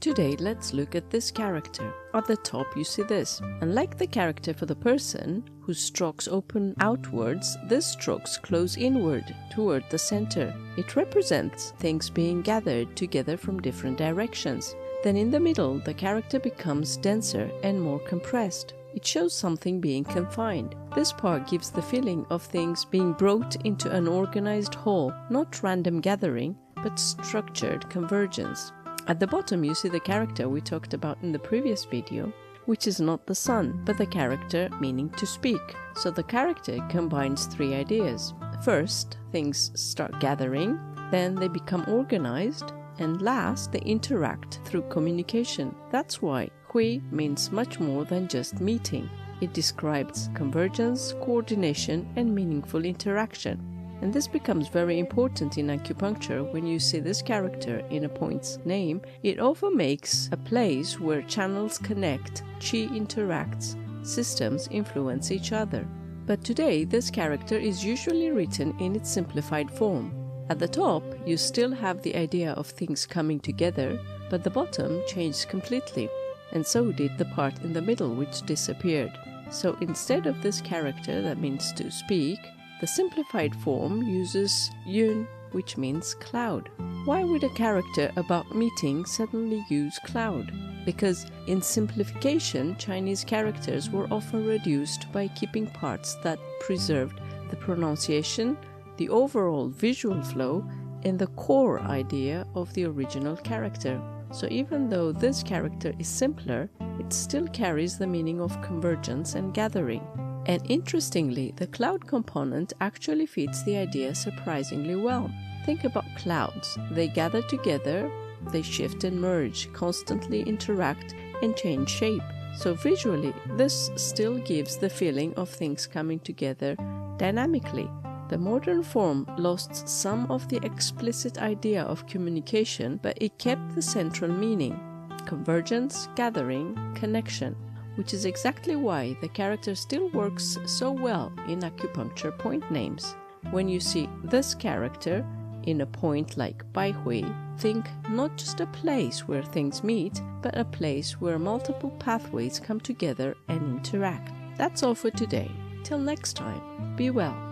Today let's look at this character. At the top you see this. Unlike the character for the person, whose strokes open outwards, this strokes close inward, toward the center. It represents things being gathered together from different directions. Then in the middle, the character becomes denser and more compressed. It shows something being confined. This part gives the feeling of things being brought into an organized whole, not random gathering, but structured convergence. At the bottom you see the character we talked about in the previous video, which is not the sun, but the character meaning to speak. So the character combines three ideas. First, things start gathering, then they become organized, and last, they interact through communication. That's why Hui means much more than just meeting. It describes convergence, coordination, and meaningful interaction. And this becomes very important in acupuncture. When you see this character in a point's name, it often makes a place where channels connect, qi interacts, systems influence each other. But today, this character is usually written in its simplified form. At the top, you still have the idea of things coming together, but the bottom changed completely, and so did the part in the middle, which disappeared. So instead of this character that means to speak, the simplified form uses yun, which means cloud. Why would a character about meeting suddenly use cloud? Because in simplification, Chinese characters were often reduced by keeping parts that preserved the pronunciation, the overall visual flow, and the core idea of the original character. So even though this character is simpler, it still carries the meaning of convergence and gathering. And interestingly, the cloud component actually fits the idea surprisingly well. Think about clouds. They gather together, they shift and merge, constantly interact and change shape. So visually, this still gives the feeling of things coming together dynamically. The modern form lost some of the explicit idea of communication, but it kept the central meaning: convergence, gathering, connection, which is exactly why the character still works so well in acupuncture point names. When you see this character in a point like Bai Hui, think not just a place where things meet, but a place where multiple pathways come together and interact. That's all for today. Till next time, be well.